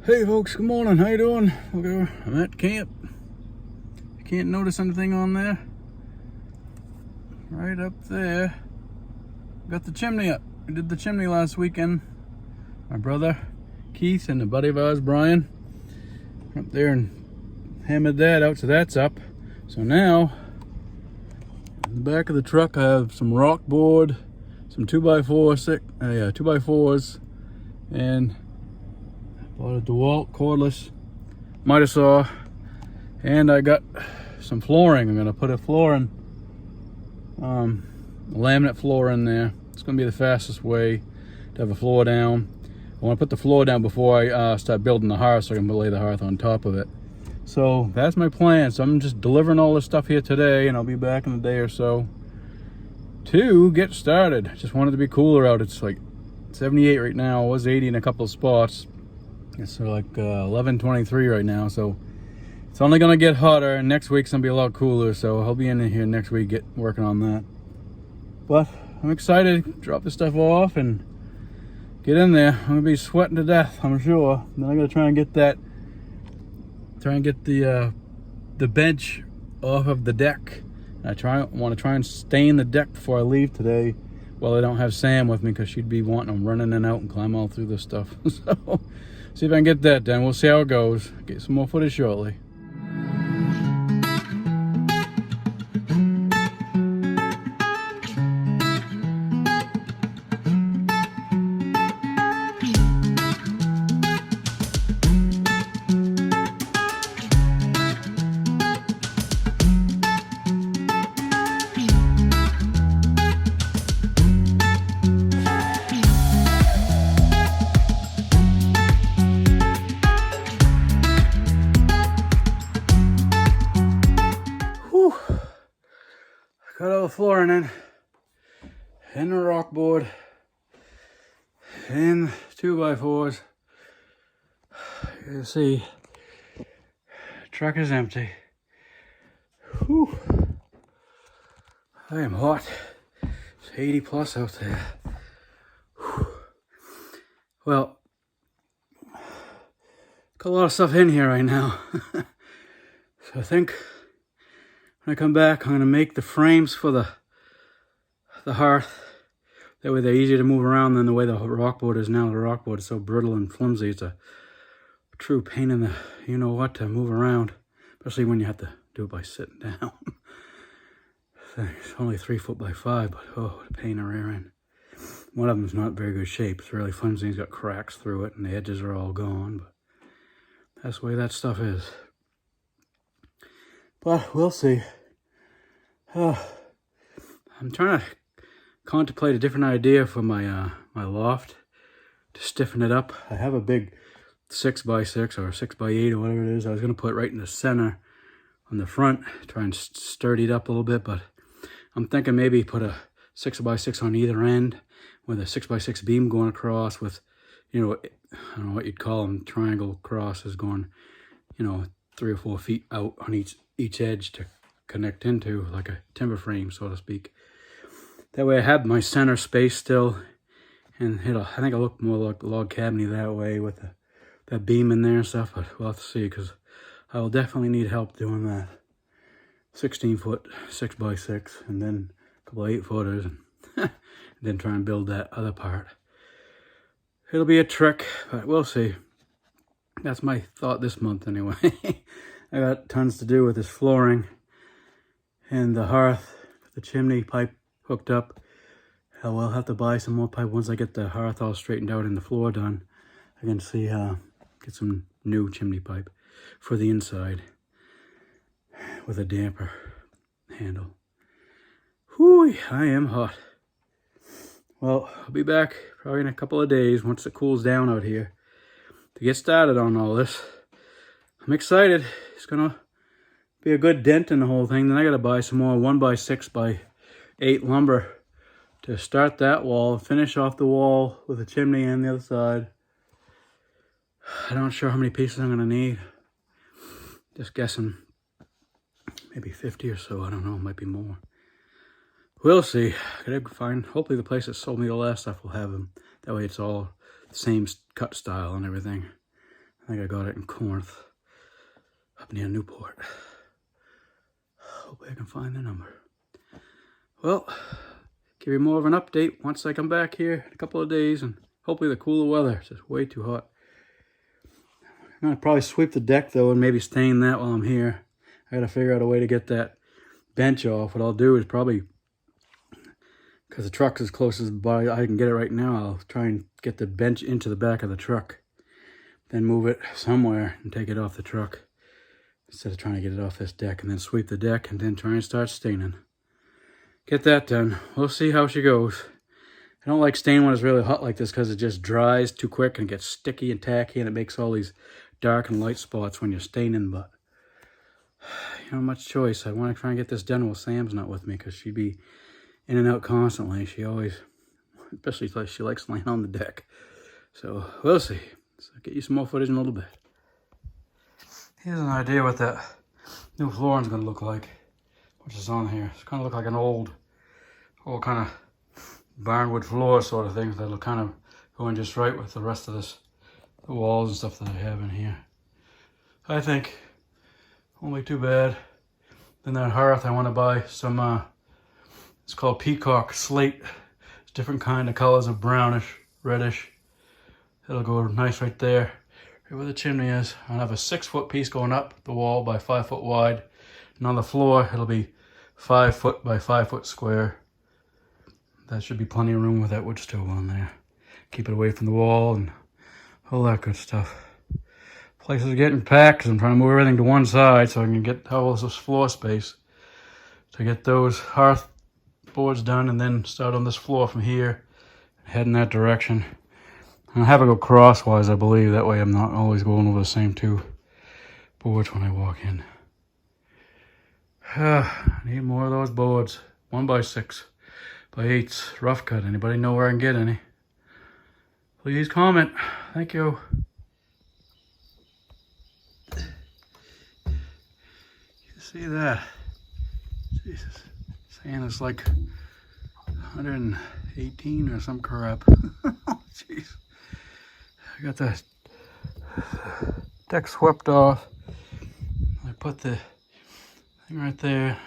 Hey folks, good morning. How you doing? Okay, I'm at camp. You can't notice anything on there. Right up there. Got the chimney up. We did the chimney last weekend. My brother Keith and a buddy of ours, Brian, up there and hammered that out, so that's up. So now, in the back of the truck, I have some rock board, some 2x4, 2x4s, and bought a DeWalt cordless miter saw, and I got some flooring. I'm gonna put a flooring, laminate floor in there. It's gonna be the fastest way to have a floor down. I want to put the floor down before I start building the hearth, so I can lay the hearth on top of it. So that's my plan. So I'm just delivering all this stuff here today, and I'll be back in a day or so to get started. Just wanted to be cooler out. It's like 78 right now. It was 80 in a couple of spots. It's like 11:23 right now, so it's only gonna get hotter, and next week's gonna be a lot cooler, so I'll be in here next week working on that. But I'm excited to drop this stuff off and get in there. I'm gonna be sweating to death, I'm sure. Then I gotta try and get the bench off of the deck. I want to try and stain the deck before I leave today. Well, I don't have Sam with me because she'd be wanting to run in and out and climb all through this stuff. So see if I can get that done. We'll see how it goes. Get some more footage shortly. Got all the flooring in the rock board, and 2x4s. You can see, the truck is empty. Whew. I am hot. It's 80 plus out there. Whew. Well, got a lot of stuff in here right now. So I think when I come back, I'm gonna make the frames for the hearth. That way they're easier to move around than the way the rock board is now. The rock board is so brittle and flimsy. It's a true pain in the you-know-what to move around, especially when you have to do it by sitting down. It's only 3 foot by 5, but oh, what a pain in the rear end. One of them's not very good shape. It's really flimsy. It's got cracks through it, and the edges are all gone. But that's the way that stuff is. But we'll see. I'm trying to contemplate a different idea for my my loft to stiffen it up. I have a big 6x6 or 6x8 or whatever it is. I was going to put it right in the center on the front, try and sturdy it up a little bit, but I'm thinking maybe put a 6x6 on either end with a 6x6 beam going across with, I don't know what you'd call them, triangle crosses going, 3 or 4 feet out on each edge to connect into, like a timber frame, so to speak. That way I have my center space still, and I think it'll look more like a log cabiny that way with that beam in there and stuff, but we'll have to see, because I will definitely need help doing that. 16 foot 6x6, and then a couple of 8-footers, and then try and build that other part. It'll be a trick, but we'll see. That's my thought this month anyway. I got tons to do with this flooring and the hearth, the chimney pipe hooked up. I will have to buy some more pipe once I get the hearth all straightened out and the floor done. I can see get some new chimney pipe for the inside with a damper handle. Whew, I am hot. Well, I'll be back probably in a couple of days once it cools down out here to get started on all this. I'm excited. It's gonna be a good dent in the whole thing. Then I gotta buy some more 1x6x8 lumber to start that wall, finish off the wall with the chimney and the other side. I'm not sure how many pieces I'm gonna need. Just guessing, maybe 50 or so. I don't know, might be more. We'll see. Gotta find, hopefully the place that sold me the last stuff will have them. That way it's all the same cut style and everything. I think I got it in Corinth, up near Newport. Hopefully I can find the number. Well, give you more of an update once I come back here in a couple of days, and hopefully the cooler weather. It's just way too hot. I'm gonna probably sweep the deck though and maybe stain that while I'm here. I gotta figure out a way to get that bench off. What I'll do is probably, because the truck's as close as I can get it right now, I'll try and get the bench into the back of the truck, then move it somewhere and take it off the truck instead of trying to get it off this deck, and then sweep the deck and then try and start staining. Get that done. We'll see how she goes. I don't like staining when it's really hot like this because it just dries too quick and gets sticky and tacky, and it makes all these dark and light spots when you're staining. But you know, much choice. I want to try and get this done while Sam's not with me, because she'd be in and out constantly. She always, especially if she likes laying on the deck. So we'll see. So I'll get you some more footage in a little bit. Here's an idea what that new flooring's gonna look like, which is on here. It's gonna look like an old kind of barnwood floor sort of thing that'll kind of go in just right with the rest of this, the walls and stuff that I have in here. I think won't be too bad. Then that hearth, I want to buy some, it's called peacock slate. It's different kind of colors of brownish, reddish. It'll go nice right there, right where the chimney is. I'll have a 6-foot piece going up the wall by 5 foot wide. And on the floor, it'll be 5 foot by 5 foot square. That should be plenty of room with that wood stove on there. Keep it away from the wall and all that good stuff. Place is getting packed because I'm trying to move everything to one side so I can get all this floor space to get those hearth boards done, and then start on this floor from here and head in that direction. I'll have it go crosswise, I believe. That way I'm not always going over the same 2 boards when I walk in. I need more of those boards. 1x6. by 8s, rough cut. Anybody know where I can get any? Please comment. Thank you. You see that? Jesus. Saying it's like 118 or some crap. Jeez. I got the deck swept off. I put the thing right there.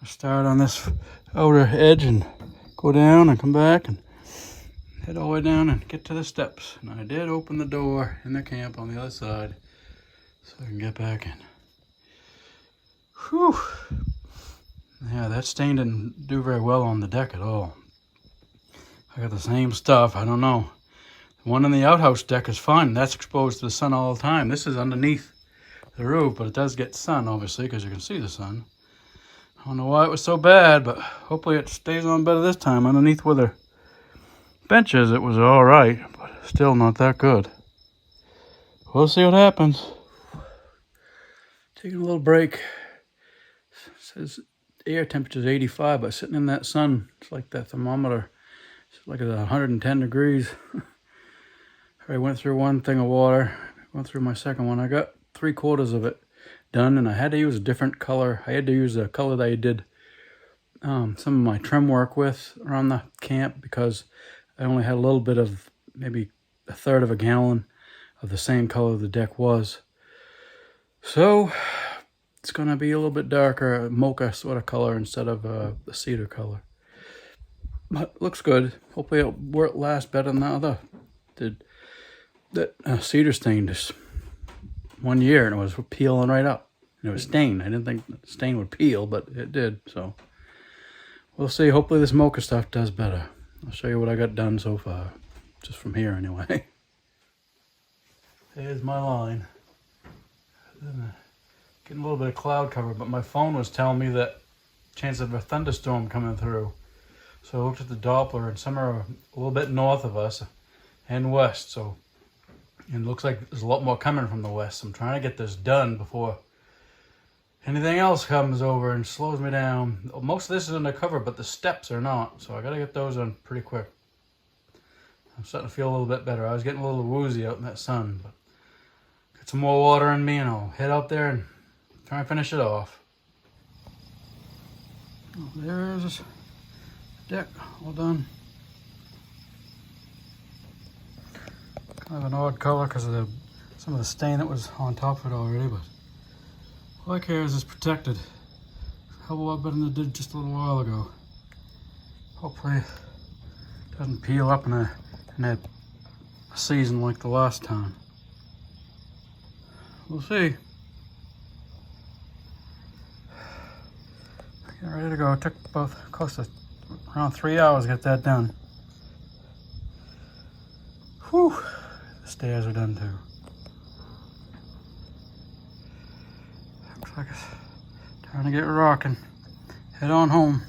I start on this outer edge and go down and come back and head all the way down and get to the steps. And I did open the door in the camp on the other side so I can get back in. Whew. Yeah, that stain didn't do very well on the deck at all. I got the same stuff. I don't know. The one in the outhouse deck is fine. That's exposed to the sun all the time. This is underneath the roof, but it does get sun, obviously, because you can see the sun. I don't know why it was so bad, but hopefully it stays on better this time. Underneath where the bench is, it was all right, but still not that good. We'll see what happens. Taking a little break. It says air temperature is 85, but sitting in that sun, it's like that thermometer. It's like it's 110 degrees. I went through one thing of water, went through my second one. I got 3/4 of it done, and I had to use a different color. I had to use a color that I did some of my trim work with around the camp, because I only had a little bit of, maybe 1/3 of a gallon of the same color the deck was. So it's going to be a little bit darker, mocha sort of color instead of the cedar color. But looks good. Hopefully it'll last better than the other did. That cedar stain just 1 year and it was peeling right up. And it was stained. I didn't think the stain would peel, but it did. So we'll see. Hopefully this mocha stuff does better. I'll show you what I got done so far. Just from here anyway. There's my line. Getting a little bit of cloud cover, but my phone was telling me that chance of a thunderstorm coming through. So I looked at the Doppler, and some are a little bit north of us and west. So it looks like there's a lot more coming from the west. I'm trying to get this done before anything else comes over and slows me down. Most of this is undercover, but the steps are not. So I got to get those on pretty quick. I'm starting to feel a little bit better. I was getting a little woozy out in that sun, but get some more water in me and I'll head out there and try and finish it off. Oh, there's the deck, all done. I have an odd color because of some of the stain that was on top of it already, but all I care is it's protected. A hell of a lot better than it did just a little while ago. Hopefully it doesn't peel up in a season like the last time. We'll see. Getting ready to go. It took close to around 3 hours to get that done. Whew. The stairs are done too. Looks like it's time to get rocking. Head on home.